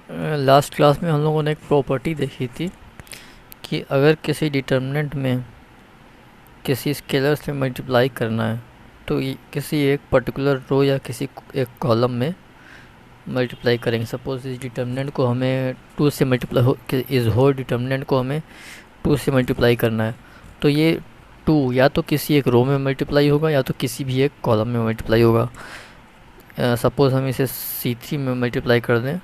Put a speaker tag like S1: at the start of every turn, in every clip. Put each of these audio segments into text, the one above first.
S1: Last class में हम लोगों ने एक प्रॉपर्टी देखी थी कि अगर किसी डिटर्मिनेंट में किसी स्केलर से मल्टीप्लाई करना है तो किसी एक पर्टिकुलर रो या किसी एक कॉलम में मल्टीप्लाई करेंगे। सपोज़ इस डिटर्मिनेंट को हमें 2 से मल्टीप्लाई हो, इस होल डिटर्मिनेंट को हमें 2 से मल्टीप्लाई करना है, तो ये 2 या तो किसी एक रो में मल्टीप्लाई होगा या तो किसी भी एक कॉलम में मल्टीप्लाई होगा। सपोज़ हम इसे C3 में मल्टीप्लाई कर दें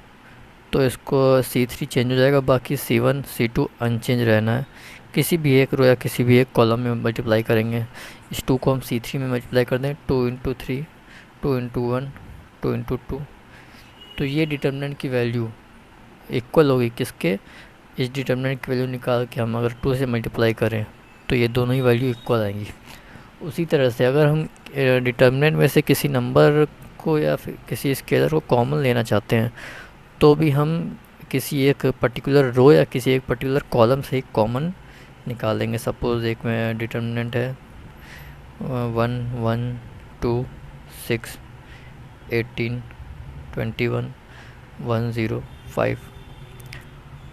S1: तो इसको C3 चेंज हो जाएगा, बाकी C1 C2 अनचेंज रहना है। किसी भी एक रो या किसी भी एक कॉलम में मल्टीप्लाई करेंगे। इस 2 को हम C3 में मल्टीप्लाई कर दें, 2 इंटू 3, 2 इंटू 1, 2 इंटू 2, तो ये डिटर्मिनेंट की वैल्यू इक्वल होगी किसके, इस डिटर्मिनेंट की वैल्यू निकाल के हम अगर 2 से मल्टीप्लाई करें तो ये दोनों ही वैल्यू इक्वल आएंगी। उसी तरह से अगर हम डिटर्मिनेंट में से किसी नंबर को या फिर किसी स्केलर को कॉमन लेना चाहते हैं तो भी हम किसी एक पर्टिकुलर रो या किसी एक पर्टिकुलर कॉलम से एक कॉमन निकालेंगे। सपोज़ एक में डिटर्मिनेंट है 1 1 2 6 18 21 1 0 5।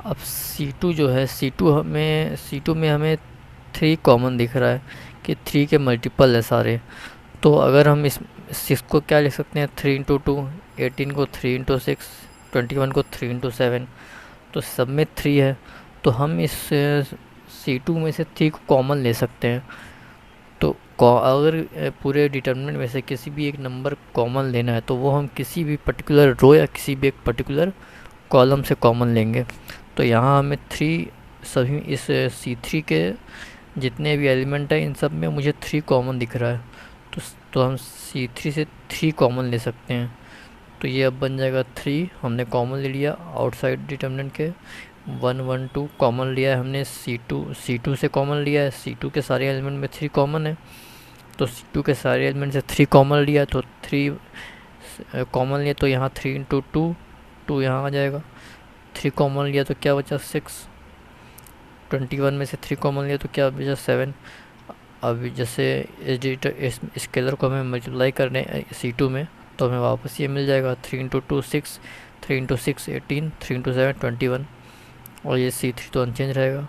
S1: अब C2 जो है, C2 में हमें 3 कॉमन दिख रहा है कि 3 के मल्टीपल है सारे। तो अगर हम इस 6 को क्या लिख सकते हैं, 3 इंटू 2, 18 को 3 इंटू 6, 21 को 3 इंटू 7, तो सब में 3 है। तो हम इस C2 में से 3 को कॉमन ले सकते हैं। तो अगर पूरे डिटर्मिनेंट में से किसी भी एक नंबर कॉमन लेना है तो वो हम किसी भी पर्टिकुलर रो या किसी भी एक पर्टिकुलर कॉलम से कॉमन लेंगे। तो यहाँ हमें 3 सभी इस C3 के जितने भी एलिमेंट हैं इन सब में मुझे 3 कॉमन दिख रहा है। तो हम C3 से 3 कॉमन ले सकते हैं। तो ये अब बन जाएगा 3, हमने कॉमन ले लिया आउटसाइड डिटर्मिनेंट के। 1 1 2 कॉमन लिया है हमने, C2 से कॉमन लिया है, C2 के सारे एलिमेंट में 3 कॉमन है। तो C2 के सारे एलिमेंट से 3 कॉमन लिया, तो 3 कॉमन लिया, तो यहाँ 3 इंटू 2, 2 यहाँ आ जाएगा। 3 कॉमन लिया तो क्या बचा 6, 21 में से 3 कॉमन लिया तो क्या बचा 7। अब जैसे इस स्केलर को हमें मल्टीप्लाई करने C2 में, तो हमें वापस ये मिल जाएगा 3 इंटू 2 6, 3 इंटू 6 18, 3 इंटू 7 21, और ये C3 तो अनचेंज रहेगा।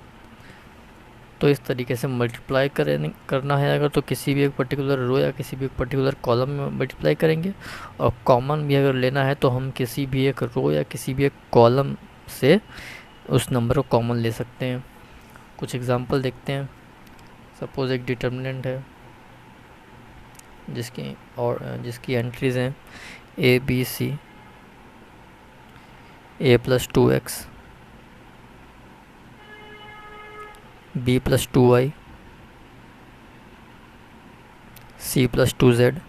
S1: तो इस तरीके से मल्टीप्लाई करना है अगर, तो किसी भी एक पर्टिकुलर रो या किसी भी एक पर्टिकुलर कॉलम में मल्टीप्लाई करेंगे। और कॉमन भी अगर लेना है तो हम किसी भी एक रो या किसी भी एक कॉलम से उस नंबर को कॉमन ले सकते हैं। कुछ एग्जांपल देखते हैं। सपोज़ एक डिटर्मिनेंट है जिसकी एंट्रीज़ हैं A B C, A plus 2x, B plus 2y, C plus 2z,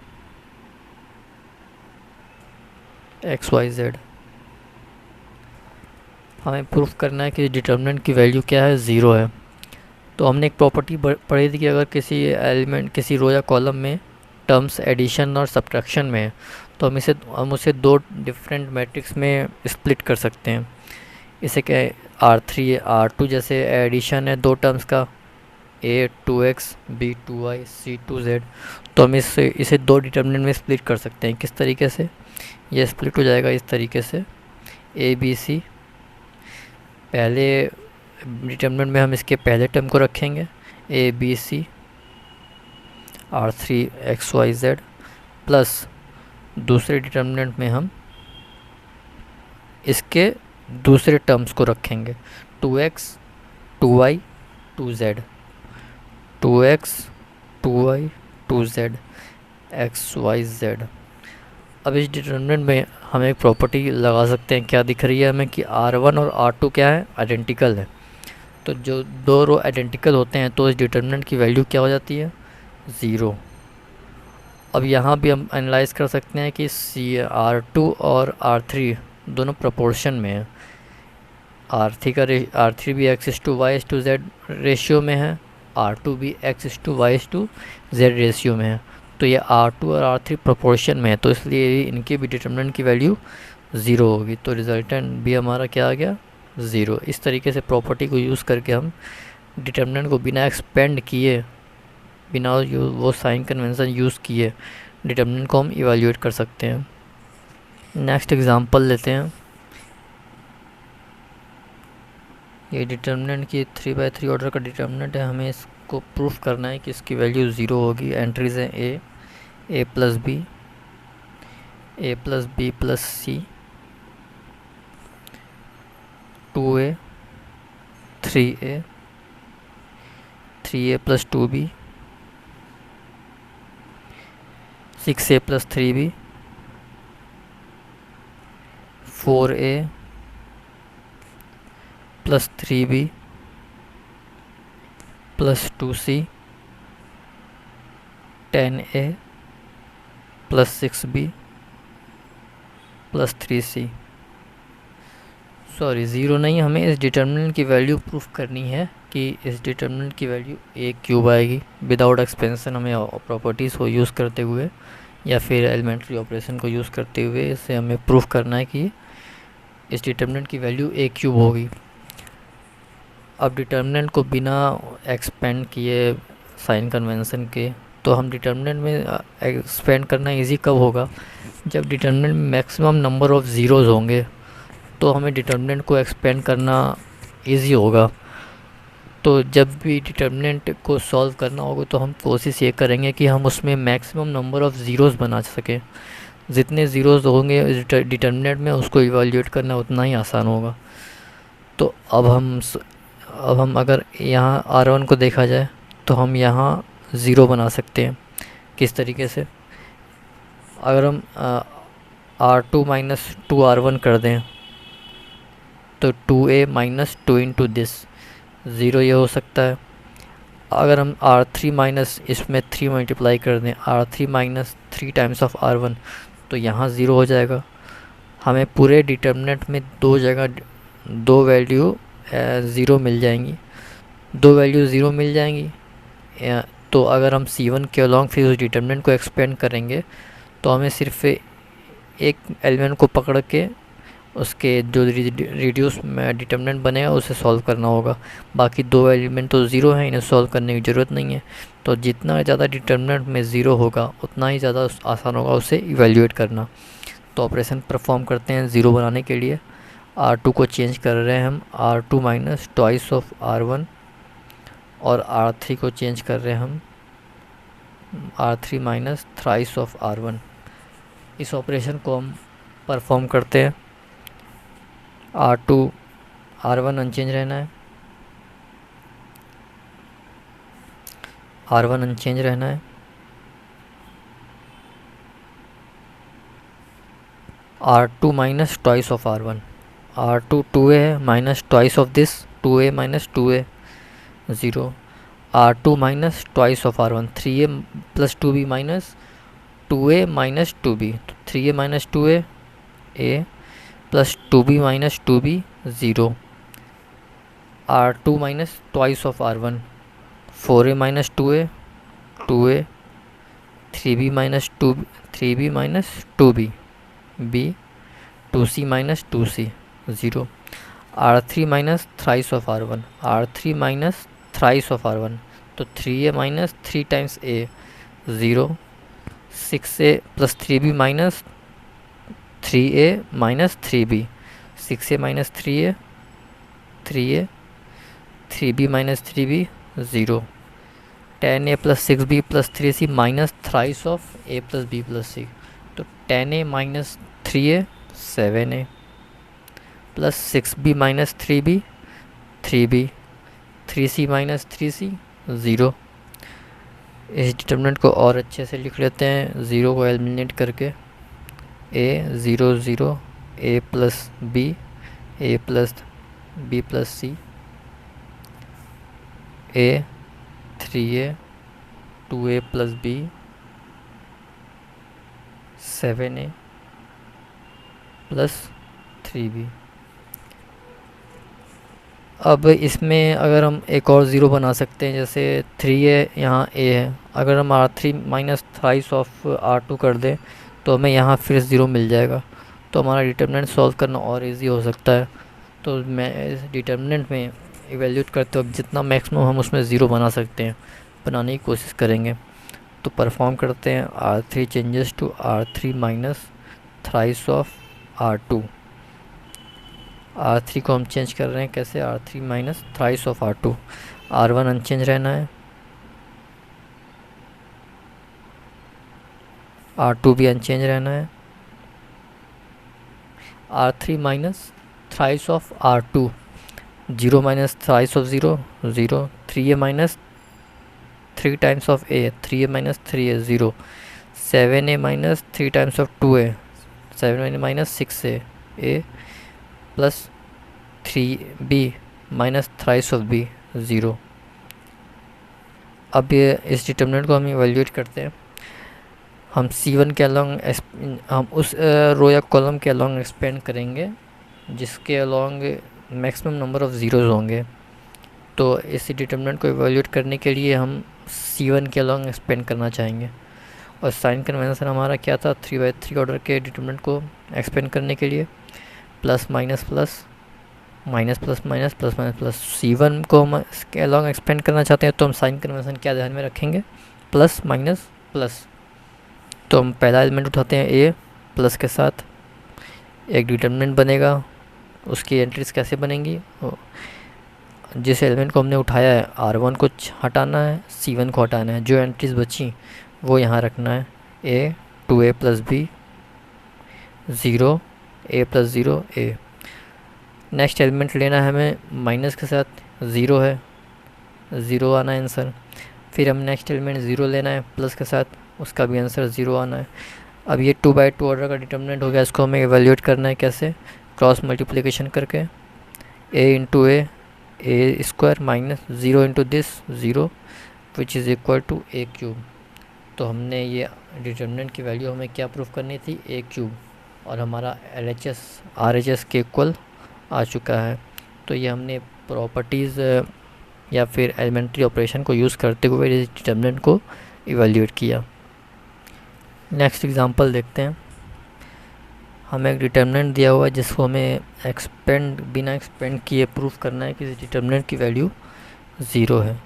S1: XYZ। हमें प्रूफ करना है कि डिटर्मिनेंट की वैल्यू क्या है, 0 है। तो हमने एक प्रॉपर्टी पढ़ी थी कि अगर किसी एलिमेंट किसी रो या कॉलम में टर्म्स एडिशन और सब्ट्रैक्शन में है तो हम उसे 2 डिफरेंट मैट्रिक्स में स्प्लिट कर सकते हैं। इसे क्या है, R3 R2 जैसे एडिशन है 2 टर्म्स का, A 2x, B 2y, C 2z। तो हम इसे 2 डिटर्मिनेंट में स्प्लिट कर सकते हैं। किस तरीके से, ये स्प्लिट हो जाएगा इस तरीके से, A B C। पहले डिटर्मिनेंट में हम इसके पहले टर्म को रखेंगे A B C R3 XYZ, plus दूसरे डिटर्मिनेंट में हम इसके दूसरे टर्म्स को रखेंगे 2x 2y 2z, 2x 2y 2z XYZ। अब इस डिटर्मिनेंट में हम एक प्रॉपर्टी लगा सकते हैं, क्या दिख रही है हमें कि R1 और R2 क्या है, आइडेंटिकल है। तो जो 2 रो आइडेंटिकल होते हैं तो इस डिटर्मिनेंट की वैल्यू क्या हो जाती है, 0। अब यहाँ भी हम एनालाइज कर सकते हैं कि R2 और R3 दोनों प्रोपोर्शन में है। R3 भी x/y/z रेशियो में है, R2 भी x/y/z रेशियो में है। तो ये R2 और R3 प्रोपोर्शन में है, तो इसलिए इनके भी डिटर्मिनेंट की वैल्यू 0 होगी। तो रिजल्टेंट भी हमारा क्या आ गया, 0। इस तरीके से प्रॉपर्टी को यूज़ करके हम डिटर्मिनेंट को बिना एक्सपेंड किए, बिना वो साइन कन्वेंशन यूज़ किए डिटर्मिनेंट को हम इवैल्यूएट कर सकते हैं। नेक्स्ट एग्जांपल लेते हैं। ये डिटर्मिनेंट की 3/3 ऑर्डर का डिटर्मिनेंट है, हमें इसको प्रूफ करना है कि इसकी वैल्यू 0 होगी। एंट्रीज हैं ए प्लस बी, ए प्लस बी प्लस सी, 2a, 3a, 3a plus 2b, 6a plus 3b, 4a plus 3b plus 2c, 10a plus 6b plus 3c। Sorry, zero नहीं, हमें इस डिटर्मिनेंट की वैल्यू प्रूफ करनी है कि इस डिटर्मिनेंट की वैल्यू a क्यूब आएगी। विदाउट एक्सपेंशन हमें प्रॉपर्टीज़ को यूज़ करते हुए या फिर एलिमेंट्री ऑपरेशन को यूज़ करते हुए इसे हमें प्रूफ करना है कि इस डिटर्मिनेंट की वैल्यू a क्यूब होगी। अब डिटर्मिनेंट को बिना एक्सपेंड किए साइन कन्वेंशन के, तो हम डिटर्मिनेंट में एक्सपेंड करना इजी कब होगा, जब डिटर्मिनेंट में मैक्सिमम नंबर ऑफ़ ज़ीरोज़ होंगे, तो हमें डिटर्मिनेंट को एक्सपेंड करना इजी होगा। तो जब भी डिटर्मिनेंट को सॉल्व करना होगा तो हम कोशिश ये करेंगे कि हम उसमें मैक्सिमम नंबर ऑफ़ ज़ीरोज़ बना सकें। जितने ज़ीरोज़ होंगे डिटर्मिनेंट में, उसको इवैल्यूएट करना उतना ही आसान होगा। तो अब हम अगर यहाँ R1 को देखा जाए तो हम यहाँ 0 बना सकते हैं। किस तरीके से, अगर हम R2 माइनस 2R1 कर दें तो 2a माइनस 2 इंटू दिस 0 ये हो सकता है। अगर हम R3 माइनस इसमें 3 मल्टीप्लाई कर दें, R3 minus 3 times of R1, तो यहाँ 0 हो जाएगा। हमें पूरे डिटर्मिनेंट में दो जगह दो वैल्यू 0 मिल जाएंगी, दो वैल्यू 0 मिल जाएंगी। तो अगर हम C1 के अलॉन्ग फिर उस डिटर्मिनेंट को एक्सपेंड करेंगे तो हमें सिर्फ एक एलिमेंट को पकड़ के उसके जो रिड्यूस में डिटर्मिनेंट बनेगा उसे सॉल्व करना होगा। बाकी दो एलिमेंट तो 0 हैं, इन्हें सॉल्व करने की ज़रूरत नहीं है। तो जितना ज़्यादा डिटर्मिनेंट में 0 होगा उतना ही ज़्यादा आसान होगा उसे इवैल्यूएट करना। तो ऑपरेशन परफॉर्म करते हैं 0 बनाने के लिए। R2 को चेंज कर रहे हैं हम, R2 minus twice of R1, और R3 को चेंज कर रहे हैं हम, R3 minus thrice of R1। इस ऑपरेशन को हम परफॉर्म करते हैं। R2 R1 अनचेंज रहना है, R1 अनचेंज रहना है, R2 minus twice of R1, R2 2a है minus twice of this 2a minus 2a 0, R2 minus twice of R1 3a plus 2b minus 2a minus 2b, 3a minus 2a a plus 2b minus 2b 0, R2 minus twice of R1 4a minus 2a 2a, 3b minus 3b minus 2b b, 2c minus 2c 0, R3 minus thrice of R1 R3 minus thrice of R1, तो 3a minus 3 times a 0, 6a plus 3b minus 3a minus 3b, 6a minus 3a 3a, 3b minus 3b 0, 10a plus 6b plus 3c minus thrice of a plus b plus c, तो 10a minus 3a 7a plus 6b minus 3b 3b, 3c minus 3c 0। इस determinant को और अच्छे से लिख लेते हैं 0 को एलिमिनेट करके, a 0 0 a plus b a plus b plus c, a 3a 2a plus b 7a plus 3b। अब इसमें अगर हम एक और 0 बना सकते हैं, जैसे 3a यहाँ a है, अगर हम R3 minus thrice of R2 कर दें तो हमें यहाँ फिर 0 मिल जाएगा। तो हमारा डिटर्मिनेंट सॉल्व करना और इजी हो सकता है। तो मैं इस डिटर्मिनेंट में इवैल्यूएट करते वक्त जितना मैक्सिमम हम उसमें 0 बना सकते हैं बनाने की कोशिश करेंगे। तो परफॉर्म करते हैं R3 changes to R3 minus thrice of R2, R3 को हम चेंज कर रहे हैं कैसे, R3 minus thrice of R2। R1 unchange रहना है, R2 भी अनचेंज रहना है। R3 minus thrice of R2, 0 minus thrice of 0, 0। 3A minus 3 times of A, 3A minus 3A, 0। 7A minus 3 times of 2A, 7A minus 6A, A plus 3B minus thrice of B, 0। अब ये इस determinant को हम evaluate करते हैं। हम C1 के along हम उस रो या कॉलम के अलॉन्ग एक्सपेंड करेंगे जिसके along maximum number of zeros होंगे। तो इस डिटर्मिनेंट को इवैल्यूएट करने के लिए हम C1 के अलॉन्ग एक्सपेंड करना चाहेंगे। और साइन कन्वेंशन हमारा क्या था, 3/3 ऑर्डर के डिटर्मिनेंट को एक्सपेंड करने के लिए plus minus plus, minus plus minus, plus minus plus. C1 को हम इसके अलॉन्ग एक्सपेंड करना चाहते हैं तो हम साइन कन्वेंशन क्या ध्यान में रखेंगे, प्लस माइनस प्लस। तो हम पहला एलिमेंट उठाते हैं A, प्लस के साथ एक डिटर्मिनेंट बनेगा। उसकी एंट्रीज कैसे बनेंगी, जिस एलिमेंट को हमने उठाया है R1 को हटाना है, C1 को हटाना है, जो एंट्रीज बची वो यहाँ रखना है। A 2A plus B 0, A plus 0 A। Next element लेना है हमें माइनस के साथ, 0 है, 0 आना है आंसर। फिर हम नेक्स्ट एलिमेंट 0 लेना है प्लस के साथ, उसका भी आंसर 0 आना है। अब ये 2/2 ऑर्डर का डिटर्मिनेंट हो गया, इसको हमें एवेल्यूएट करना है कैसे, क्रॉस मल्टीप्लिकेशन करके। A into A square minus 0 into this 0 which is equal to A cube. तो हमने ये डिटर्मिनेंट की वैल्यू हमें क्या प्रूफ करनी थी, A क्यूब, और हमारा LHS RHS के इक्वल आ चुका है। तो ये हमने प्रॉपर्टीज़ या फिर एलिमेंट्री ऑपरेशन को यूज़ करते हुए इस डिटर्मिनेंट को इवैल्यूएट किया। नेक्स्ट एग्जांपल देखते हैं। हमें एक डिटर्मिनेंट दिया हुआ है जिसको हमें बिना एक्सपेंड किए प्रूफ करना है कि इस डिटर्मिनेंट की वैल्यू 0 है।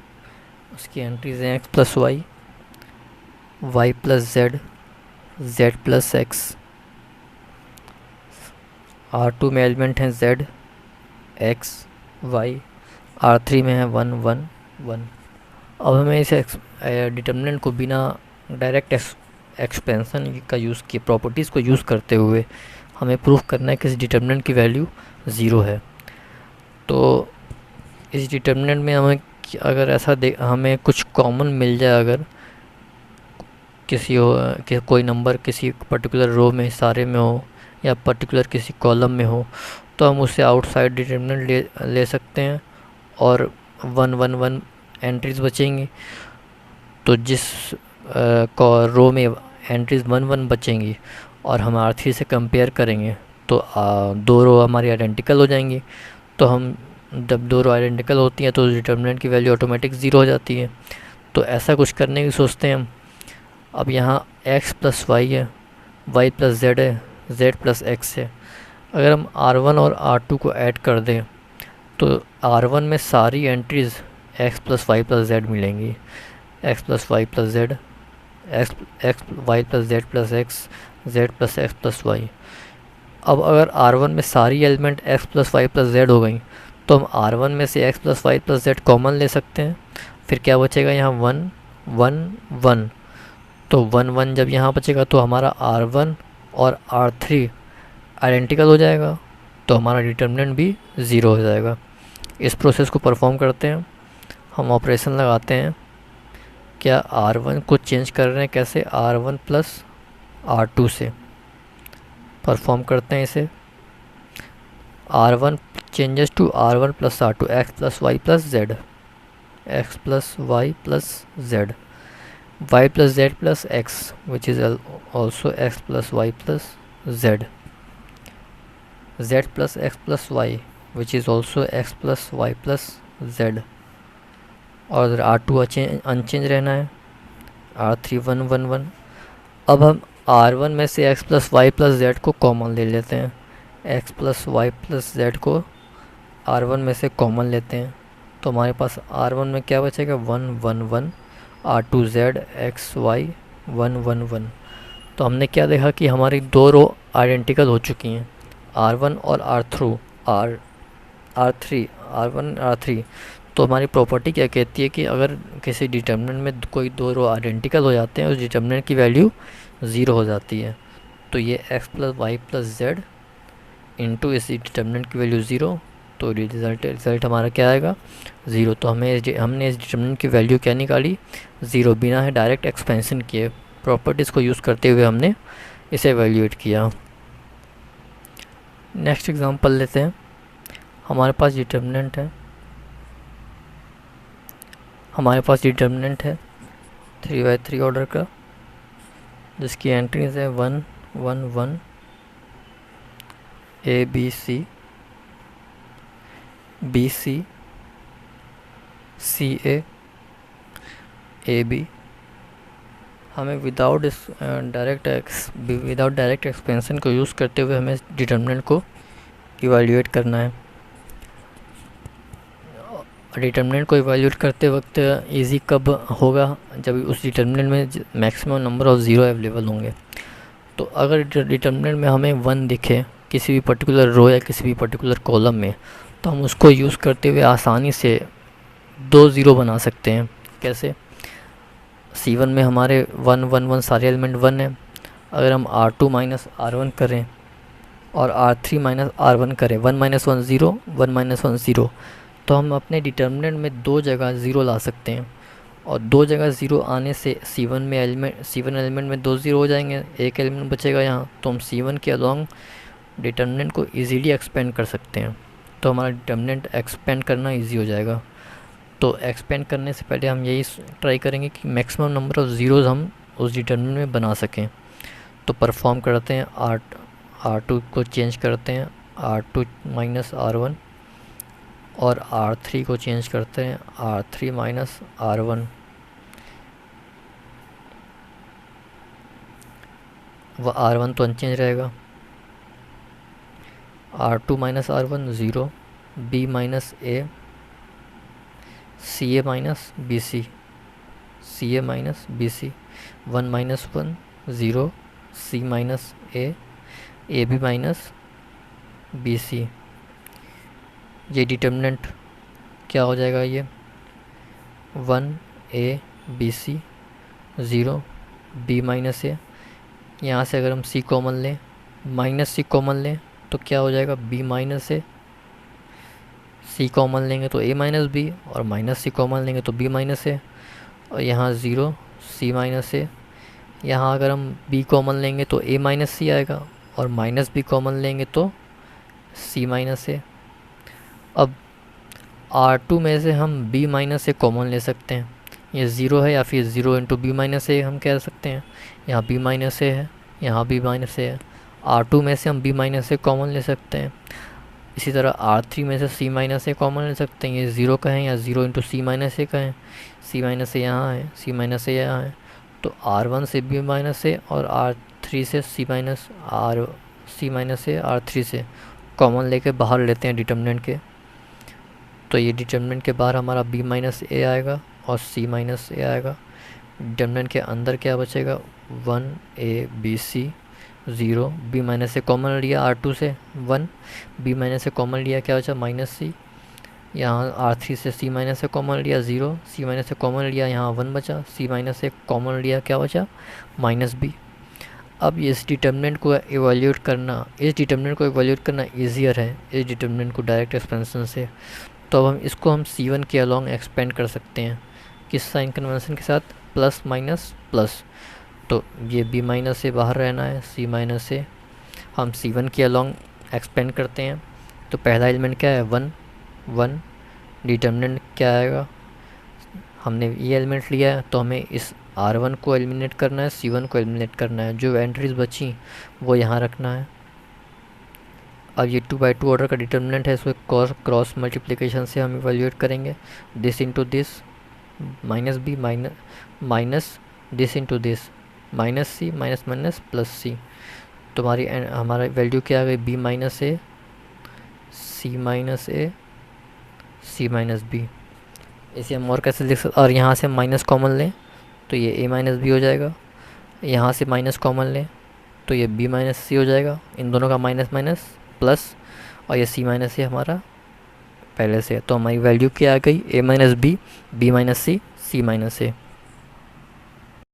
S1: उसकी एंट्रीज हैं x plus y, y plus z, z plus x. R2 में एलिमेंट हैं z, x, y, R3 में है 1 1 1। अब हमें इस डिटर्मिनेंट को बिना डायरेक्ट एक्सपेंशन का यूज़ किए, प्रॉपर्टीज़ को यूज़ करते हुए हमें प्रूफ करना है कि इस डिटर्मिनेंट की वैल्यू 0 है। तो इस डिटर्मिनेंट में हमें अगर ऐसा हमें कुछ कॉमन मिल जाए, अगर कोई नंबर किसी पर्टिकुलर रो में सारे में हो या पर्टिकुलर किसी कॉलम में हो, तो हम उससे आउटसाइड डिटर्मिनेंट ले सकते हैं और 1 1 1 एंट्रीज बचेंगी। तो जिस रो में एंट्रीज 1 1 बचेंगी और हम R3 से कंपेयर करेंगे तो दो रो हमारी आइडेंटिकल हो जाएंगी। तो हम जब दो रो आइडेंटिकल होती हैं तो डिटर्मिनेंट की वैल्यू ऑटोमेटिक 0 हो जाती है। तो ऐसा कुछ करने की सोचते हैं हम। अब यहाँ x प्लस वाई है, y प्लस जेड है, z प्लस एक्स है। अगर हम R1 और R2 को ऐड कर दें तो R1 में सारी entries x plus y plus z मिलेंगी, x plus y plus z, x y plus z plus x, z plus x plus y. अब अगर R1 में सारी element x plus y plus z हो गई तो हम R1 में से x plus y plus z common ले सकते हैं। फिर क्या बचेगा यहाँ 1 1 1। तो 1 1 जब यहाँ बचेगा तो हमारा R1 और R3 आइडेंटिकल हो जाएगा, तो हमारा डिटर्मिनेंट भी 0 हो जाएगा। इस प्रोसेस को परफॉर्म करते हैं, हम ऑपरेशन लगाते हैं। क्या R1 को चेंज कर रहे हैं कैसे, R1 प्लस R2 से परफॉर्म करते हैं इसे। R1 changes to R1 plus R2, x plus y plus z, x plus y plus z, y plus z plus x which is also x plus y plus z, z plus x plus y which is also x plus y plus z. और R2 unchange रहना है, R3 1 1 1। अब हम R1 में से x plus y plus z को common ले लेते हैं, x plus y plus z को R1 में से कॉमन लेते हैं। तो हमारे पास R1 में क्या बचेगा 1 1 1, R2 z x y 1 1 1। तो हमने क्या देखा कि हमारी दो रो आइडेंटिकल हो चुकी हैं, R1 और R R three R one R three. तो हमारी प्रॉपर्टी क्या कहती है कि अगर किसी डिटर्मिनेंट में कोई दो रो आइडेंटिकल हो जाते हैं, उस डिटर्मिनेंट की वैल्यू ज़ीरो हो जाती है। तो ये x plus y plus z into इस डिटर्मिनेंट की वैल्यू ज़ीरो, तो रिज़ल्ट हमारा क्या आएगा, ज़ीरो। तो हमने इस डिटर्मिनेंट की वैल्यू क्या निकाली, ज़ीरो, बिना है डायरेक्ट एक्सपेंशन किए, प्रॉपर्टीज़ को यूज़ करते हुए हमने इसे एवेल्यूएट किया। नेक्स्ट एग्जांपल लेते हैं। हमारे पास डिटर्मिनेंट है 3/3 ऑर्डर का, जिसकी एंट्रीज है 1 1 1 A B C B C C A B. हमें विदाउट डायरेक्ट एक्सपेंशन को यूज़ करते हुए हमें डिटर्मिनेंट को इवैल्यूएट करना है। डिटर्मिनेंट को इवैल्यूएट करते वक्त इजी कब होगा, जब उस डिटर्मिनेंट में maximum number of zero available होंगे। तो अगर डिटर्मिनेंट में हमें 1 दिखे किसी भी पर्टिकुलर रो या किसी भी पर्टिकुलर कॉलम में, तो हम उसको यूज़ करते हुए आसानी से 2 ज़ीरो बना सकते हैं। कैसे, C1 में हमारे 1 1 1 सारे एलिमेंट 1 हैं। अगर हम R2 माइनस R1 करें और R3 माइनस R1 करें, 1 माइनस 1 ज़ीरो, 1 माइनस 1 ज़ीरो, तो हम अपने डिटर्मिनेंट में 2 जगह ज़ीरो ला सकते हैं। और 2 जगह ज़ीरो आने से C1 एलिमेंट में 2 ज़ीरो हो जाएंगे, एक एलिमेंट बचेगा यहाँ, तो हम C1 के अलॉन्ग डिटर्मिनेंट को ईज़िली एक्सपेंड कर सकते हैं। तो हमारा डिटर्मिनेंट एक्सपेंड करना ईजी हो जाएगा। तो एक्सपेंड करने से पहले हम यही ट्राई करेंगे कि मैक्सिमम नंबर ऑफ़ ज़ीरोज़ हम उस डिटर्मिनेंट में बना सकें। तो परफॉर्म करते हैं, R2 को चेंज करते हैं R2 माइनस R1, और R3 को चेंज करते हैं R3 माइनस R1। वह R1 तो अनचेंज रहेगा, R2 minus R1 zero, B minus A, CA minus BC, CA minus BC, 1 minus 1 zero, C minus A, AB minus BC। ये determinant क्या हो जाएगा, ये 1 A BC zero, B minus A। यहाँ से अगर हम C कॉमन लें, माइनस C कॉमन लें, तो क्या हो जाएगा, B minus A। C common लेंगे तो A माइनस B, और माइनस C कॉमन लेंगे तो B माइनस A, और यहाँ ज़ीरो, C माइनस A। यहाँ अगर हम B कॉमन लेंगे तो A माइनस C आएगा, और माइनस B कॉमन लेंगे तो C माइनस A। अब R2 में से हम B माइनस A कॉमन ले सकते हैं, ये ज़ीरो है, या फिर zero into B minus A हम कह सकते हैं। यहाँ B माइनस A है, यहाँ B माइनस A है। R2 में से हम B माइनस A कॉमन ले सकते हैं। इसी तरह R3 में से C माइनस A कॉमन ले सकते हैं, ये ज़ीरो का है, या zero into C minus A का है। C माइनस A यहाँ है, C माइनस A यहाँ है। तो R1 से B माइनस A और R3 से C माइनस A R3 से कॉमन लेके बाहर लेते हैं डिटर्मिनेंट के। तो ये डिटर्मिनेंट के बाहर हमारा B माइनस A आएगा और C माइनस A आएगा। डिटर्मिनेंट के अंदर क्या बचेगा, 1 A B C zero, B minus A common लिया R2 से 1, B माइनस A कॉमन लिया, क्या बचा, माइनस C। यहाँ R3 से C माइनस A कॉमन लिया zero, C minus A common लिया, यहाँ 1 बचा, C माइनस A कॉमन लिया, क्या बचा, माइनस B। अब इस डिटर्मिनेंट को इवैल्यूएट करना ईजियर है इस डिटर्मिनेंट को डायरेक्ट एक्सपेंशन से। तो अब इसको हम C1 के अलॉन्ग एक्सपेंड कर सकते हैं, किस साइन कन्वेंशन के साथ, प्लस माइनस प्लस। तो ये B माइनस से बाहर रहना है, C माइनस से हम C1 के अलॉन्ग एक्सपेंड करते हैं। तो पहला एलिमेंट क्या है, 1 1, डिटर्मिनेंट क्या आएगा, हमने ये एलिमेंट लिया है, तो हमें इस R1 को एलिमिनेट करना है, C1 को एलिमिनेट करना है, जो एंट्रीज बची वो यहाँ रखना है। अब ये 2/2 ऑर्डर का डिटर्मिनेंट है, इसको क्रॉस मल्टीप्लिकेशन से हम इवैल्यूएट करेंगे, this into this minus B minus this into this minus C minus minus plus C। तो हमारा वैल्यू क्या आ गई, B minus A C minus A C minus B। इसे हम और कैसे लिख सकते, और यहाँ से माइनस कॉमन लें तो ये A माइनस B हो जाएगा, यहाँ से माइनस कॉमन लें तो ये B माइनस C हो जाएगा, इन दोनों का माइनस माइनस प्लस, और ये सी माइनस ए हमारा पहले से है, तो हमारी वैल्यू क्या आ गई, ए माइनस बी, बी माइनस सी, सी माइनस ए।